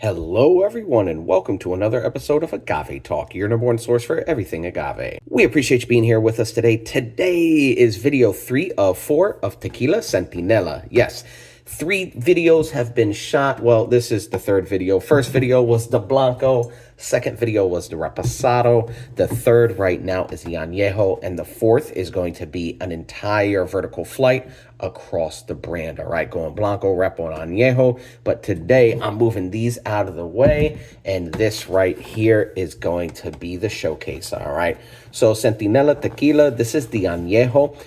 Hello, everyone, and welcome to another episode of Agave Talk, your number one source for everything agave. We appreciate you being here with us today. Today is video 3 of 4 of Tequila Centinela. Yes, 3 videos have been shot. Well, this is the third video. First video was the Blanco. Second video was the Reposado. The third right now is the Añejo. And the fourth is going to be an entire vertical flight across the brand. All right, going Blanco, Repo, and Añejo. But today I'm moving these out of the way. And this right here is going to be the showcase. All right. So Centinela Tequila, this is the Añejo.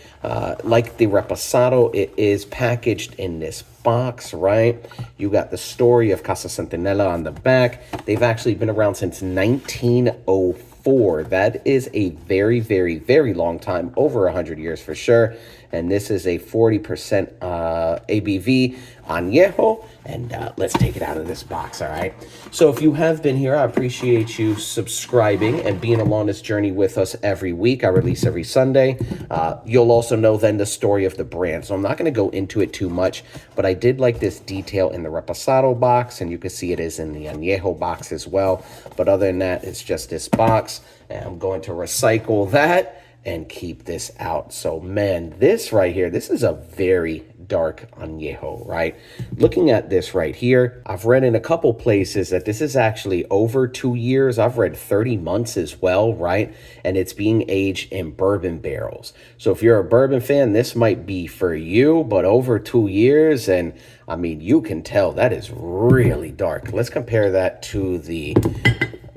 Like the Reposado, it is packaged in this box, right? You got the story of Casa Centinela on the back. They've actually been around since 1904. That is a very, very, very long time, over 100 years for sure. And this is a 40% ABV Añejo. And let's take it out of this box, all right? So if you have been here, I appreciate you subscribing and being along this journey with us every week. I release every Sunday. You'll also know then the story of the brand. So I'm not going to go into it too much, but I did like this detail in the Reposado box, and you can see it is in the Añejo box as well. But other than that, it's just this box, and I'm going to recycle that and keep this out. So man, this right here, this is a very dark Añejo, right? Looking at this right here, I've read in a couple places that this is actually over 2 years. I've read 30 months as well, right? And it's being aged in bourbon barrels. So if you're a bourbon fan, this might be for you, but over 2 years, and I mean, you can tell that is really dark. Let's compare that to the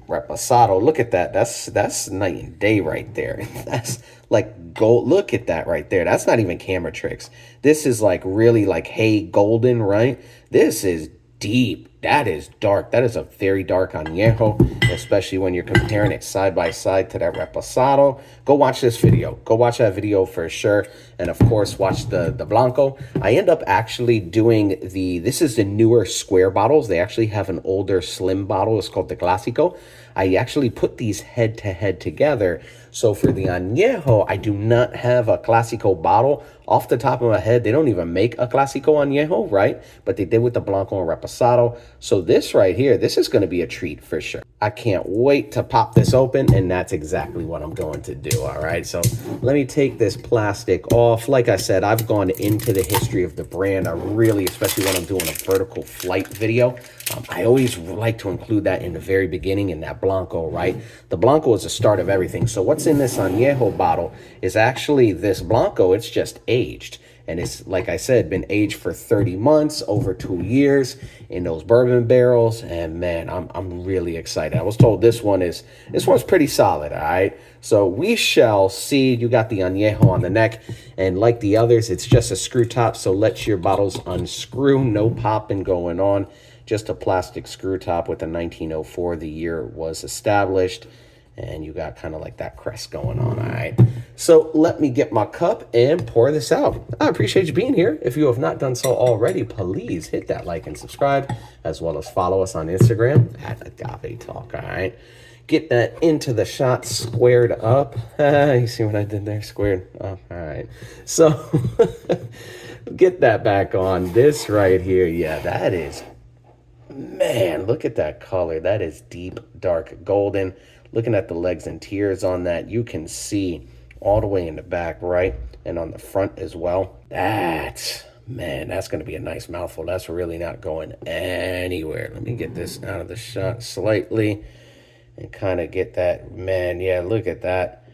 Reposado. Look at that. That's night and day right there. That's like gold. Look at that right there. That's not even camera tricks. This is like really like hay golden, right? This is deep. That is dark. That is a very dark Añejo, especially when you're comparing it side by side to that Reposado. Go watch this video. Go watch that video for sure. And of course, watch the Blanco. I end up actually doing this is the newer square bottles. They actually have an older slim bottle. It's called the Clásico. I actually put these head to head together. So for the Añejo, I do not have a Clásico bottle. Off the top of my head, they don't even make a Clásico Añejo, right? But they did with the Blanco and Reposado. So this right here, this is going to be a treat for sure. I can't wait to pop this open, and that's exactly what I'm going to do, all right? So let me take this plastic off. Like I said, I've gone into the history of the brand. I really, especially when I'm doing a vertical flight video, I always like to include that in the very beginning in that Blanco, right? The Blanco is the start of everything. So what's in this Añejo bottle is actually this Blanco. It's just aged. And it's, like I said, been aged for 30 months, over 2 years in those bourbon barrels. And man, I'm really excited. I was told this one's pretty solid, all right? So we shall see. You got the Añejo on the neck. And like the others, it's just a screw top. So let your bottles unscrew. No popping going on. Just a plastic screw top with a 1904. The year it was established. And you got kind of like that crest going on, all right? So let me get my cup and pour this out. I appreciate you being here. If you have not done so already, please hit that like and subscribe, as well as follow us on Instagram at Agave Talk, all right? Get that into the shot squared up. You see what I did there? Squared up, all right. So get that back on. This right here, yeah, that is, man, look at that color. That is deep, dark golden. Looking at the legs and tiers on that, you can see all the way in the back, right? And on the front as well. Man, that's going to be a nice mouthful. That's really not going anywhere. Let me get this out of the shot slightly and kind of get that. Man, yeah, look at that.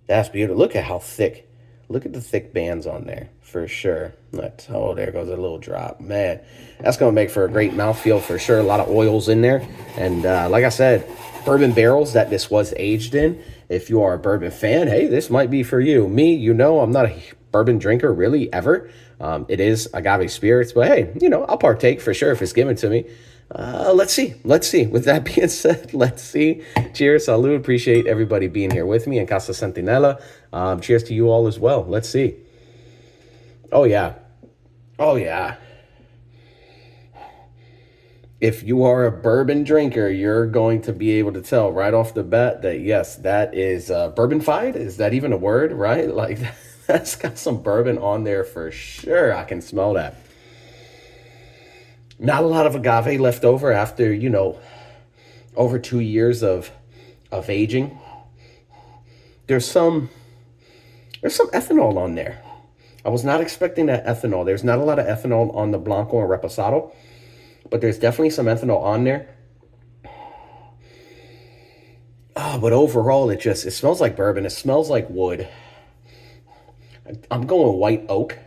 That's beautiful. Look at how thick. Look at the thick bands on there for sure. Oh, there goes a little drop. Man, that's going to make for a great mouthfeel for sure. A lot of oils in there. And like I said, bourbon barrels that this was aged in. If you are a bourbon fan, hey, this might be for you. Me, you know, I'm not a bourbon drinker really ever. It is agave spirits, but hey, you know, I'll partake for sure if it's given to me. Let's see. With that being said, let's see. Cheers, salud. Appreciate everybody being here with me in Casa Centinela. Cheers to you all as well. Let's see. Oh, yeah. If you are a bourbon drinker, you're going to be able to tell right off the bat that, yes, that is bourbon-fied. Is that even a word, right? Like, that's got some bourbon on there for sure. I can smell that. Not a lot of agave left over after, over 2 years of aging. There's some ethanol on there. I was not expecting that ethanol. There's not a lot of ethanol on the Blanco and Reposado, but there's definitely some ethanol on there. Oh, but overall, it smells like bourbon. It smells like wood. I'm going white oak.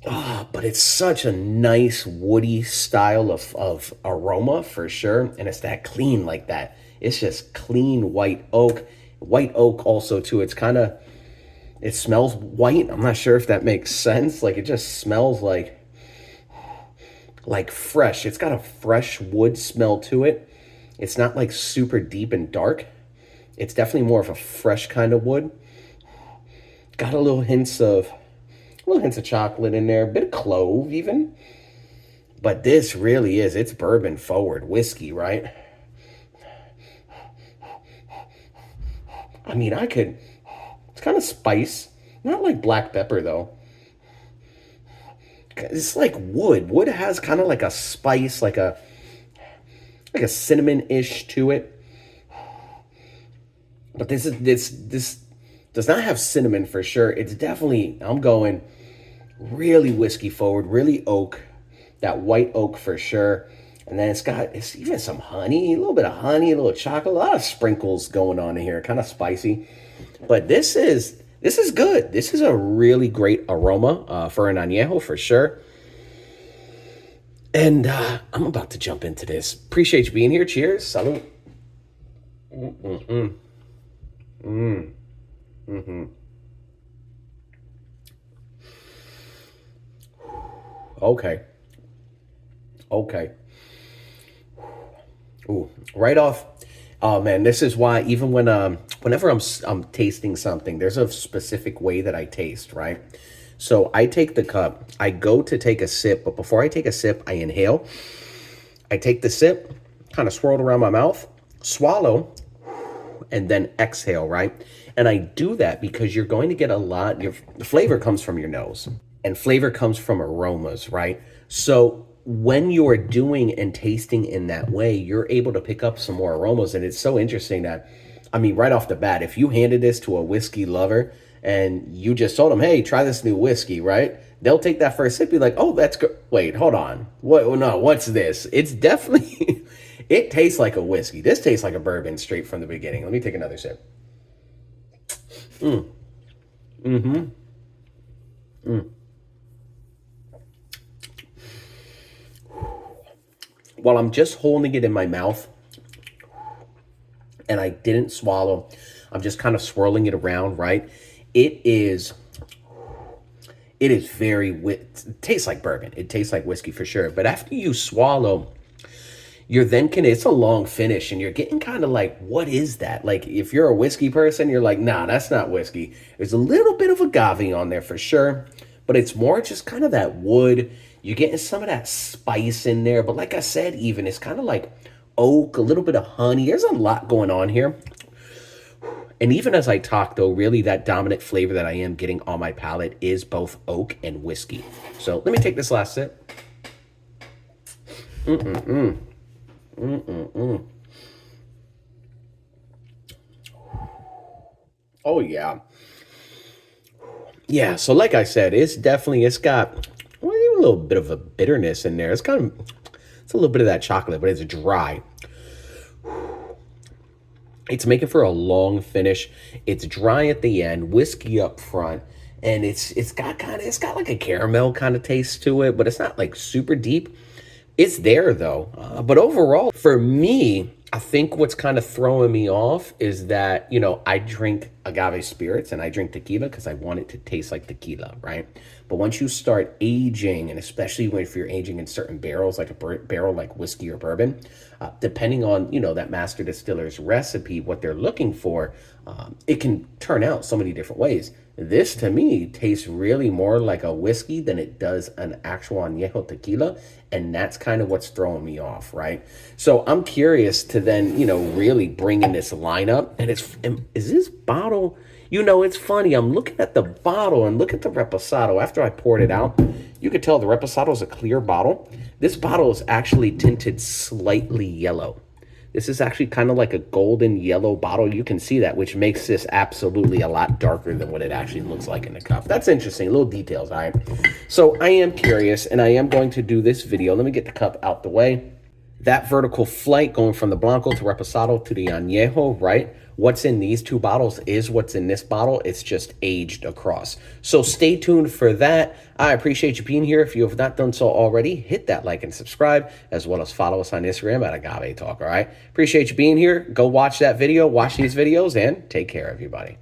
Ah, but it's such a nice woody style of aroma for sure. And it's that clean like that. It's just clean white oak. White oak also too. It smells white. I'm not sure if that makes sense. Like it just smells like fresh. It's got a fresh wood smell to it. It's not like super deep and dark. It's definitely more of a fresh kind of wood. Got a little hints of chocolate in there, a bit of clove even. But this really is, it's bourbon forward whiskey, right? I mean, it's kind of spice. Not like black pepper though. It's like wood. Wood has kind of like a spice, like a cinnamon-ish to it. But this does not have cinnamon for sure. It's definitely, I'm going really whiskey forward, really oak, that white oak for sure. And then it's even some honey, a little bit of honey, a little chocolate, a lot of sprinkles going on in here, kind of spicy. But this is good. This is a really great aroma for an añejo for sure. And I'm about to jump into this. Appreciate you being here. Cheers. Salud. Mm-mm-mm. Mm. Mm-hmm. Okay. Okay. Ooh, right off. Oh man, this is why even whenever I'm tasting something, there's a specific way that I taste, right? So I take the cup, I go to take a sip, but before I take a sip, I inhale. I take the sip, kind of swirl it around my mouth, swallow, and then exhale, right? And I do that because you're going to get the flavor comes from your nose and flavor comes from aromas, right? So when you're doing and tasting in that way, you're able to pick up some more aromas. And it's so interesting that, I mean, right off the bat, if you handed this to a whiskey lover and you just told them, hey, try this new whiskey, right? They'll take that first sip, be like, oh, that's good. Wait, hold on. What? No, what's this? It's definitely, it tastes like a whiskey. This tastes like a bourbon straight from the beginning. Let me take another sip. Mm. Mm-hmm. Mm. While I'm just holding it in my mouth and I didn't swallow, I'm just kind of swirling it around, right? It is it tastes like bourbon. It tastes like whiskey for sure. But after you swallow, it's a long finish and you're getting kind of like, what is that? Like if you're a whiskey person, you're like, nah, that's not whiskey. There's a little bit of agave on there for sure, but it's more just kind of that wood. You're getting some of that spice in there. But like I said, even it's kind of like oak, a little bit of honey. There's a lot going on here. And even as I talk, though, really that dominant flavor that I am getting on my palate is both oak and whiskey. So let me take this last sip. Mm-mm-mm. Mm-mm-mm. Oh, yeah. Yeah, so like I said, it's got a little bit of a bitterness in there. It's a little bit of that chocolate, but it's dry. It's making for a long finish. It's dry at the end, whiskey up front, and it's got like a caramel kind of taste to it, but it's not like super deep. It's there though. But overall, for me, I think what's kind of throwing me off is that, I drink agave spirits and I drink tequila because I want it to taste like tequila, right? But once you start aging, and especially if you're aging in certain barrels, like a barrel like whiskey or bourbon, depending on, that master distiller's recipe, what they're looking for, it can turn out so many different ways. This to me tastes really more like a whiskey than it does an actual añejo tequila. And that's kind of what's throwing me off, right? So I'm curious to then, really bring in this lineup. And is this bottle, You know, it's funny. I'm looking at the bottle and look at the Reposado. After I poured it out, you could tell the Reposado is a clear bottle. This bottle is actually tinted slightly yellow. This is actually kind of like a golden yellow bottle. You can see that, which makes this absolutely a lot darker than what it actually looks like in the cup. That's interesting, little details, all right? So I am curious, and I am going to do this video. Let me get the cup out the way. That vertical flight going from the Blanco to Reposado to the Añejo, right? What's in these two bottles is what's in this bottle. It's just aged across. So stay tuned for that. I appreciate you being here. If you have not done so already, hit that like and subscribe, as well as follow us on Instagram at Agave Talk, all right? Appreciate you being here. Go watch that video, watch these videos, and take care, everybody.